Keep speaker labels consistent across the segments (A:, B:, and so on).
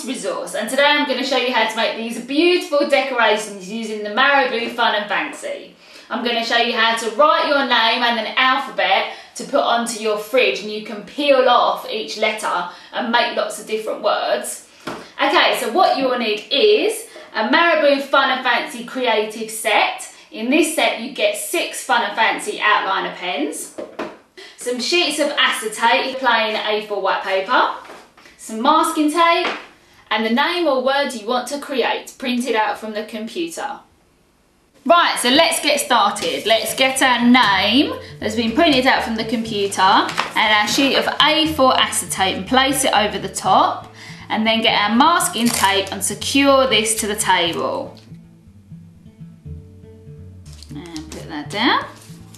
A: Resource, and today I'm going to show you how to make these beautiful decorations using the Marabou Fun and Fancy. I'm going to show you how to write your name and an alphabet to put onto your fridge, and you can peel off each letter and make lots of different words. Okay, so what you will need is a Marabou Fun and Fancy creative set. In this set you get 6 Fun and Fancy outliner pens, some sheets of acetate, plain A4 white paper, some masking tape, and the name or word you want to create printed out from the computer. Right, so let's get started. Let's get our name that's been printed out from the computer and our sheet of A4 acetate and place it over the top, and then get our masking tape and secure this to the table. And put that down.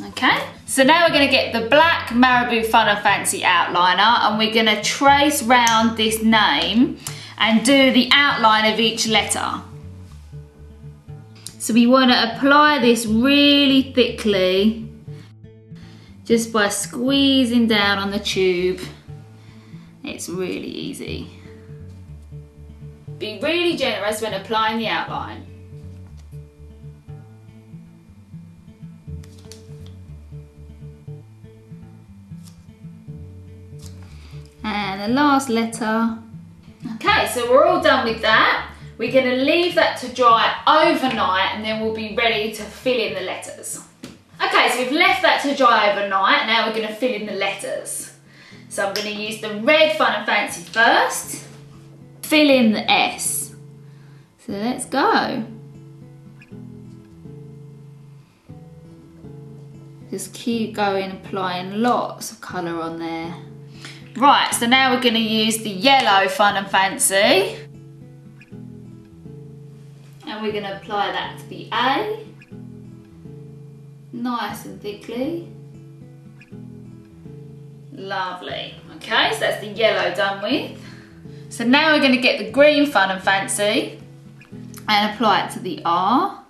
A: Okay, so now we're going to get the black Marabou Fun and Fancy outliner, and we're going to trace round this name and do the outline of each letter. So we want to apply this really thickly, just by squeezing down on the tube. It's really easy. Be really generous when applying the outline. And the last letter. Okay, so we're all done with that. We're going to leave that to dry overnight, and then we'll be ready to fill in the letters. Okay, so we've left that to dry overnight, and now we're going to fill in the letters. So I'm going to use the red Fun and Fancy first. Fill in the S. So let's go. Just keep going, applying lots of colour on there. Right, so now we're going to use the yellow Fun and Fancy. And we're going to apply that to the A. Nice and thickly. Lovely. Okay, so that's the yellow done with. So now we're going to get the green Fun and Fancy and apply it to the R.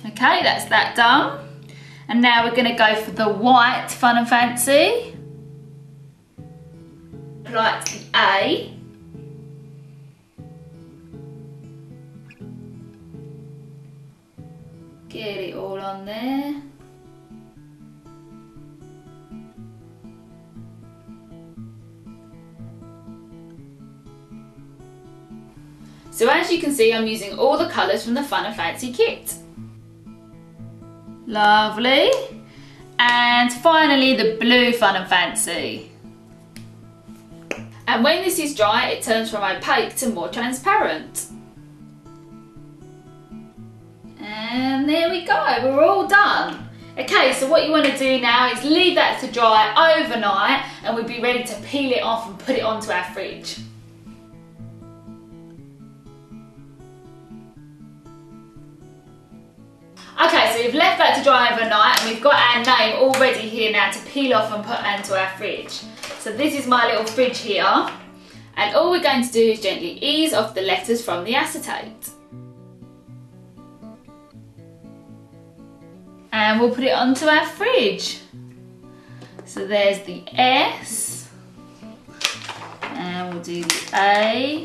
A: Okay, that's that done. And now we're going to go for the white Fun and Fancy. Apply it to the A. Get it all on there. So as you can see, I'm using all the colours from the Fun and Fancy kit. Lovely. And finally the blue Fun and Fancy. And when this is dry, it turns from opaque to more transparent. And there we go, we're all done. Okay, so what you want to do now is leave that to dry overnight, and we'll be ready to peel it off and put it onto our fridge. Okay, so we've left that to dry overnight, and we've got our name all ready here now to peel off and put into our fridge. So this is my little fridge here, and all we're going to do is gently ease off the letters from the acetate. And we'll put it onto our fridge. So there's the S, and we'll do the A.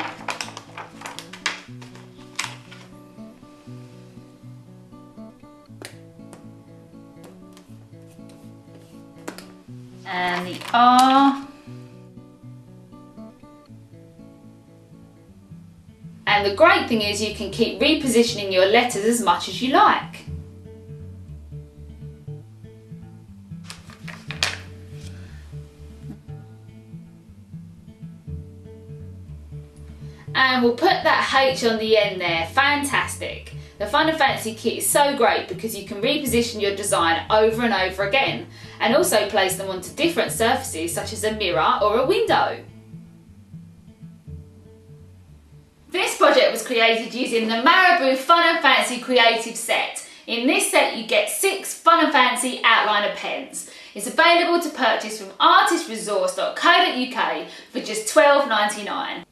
A: And the R. And the great thing is you can keep repositioning your letters as much as you like. And we'll put that H on the end there. Fantastic. The Fun and Fancy kit is so great because you can reposition your design over and over again, and also place them onto different surfaces such as a mirror or a window. This project was created using the Marabou Fun and Fancy creative set. In this set you get 6 Fun and Fancy outliner pens. It's available to purchase from artistresource.co.uk for just £12.99.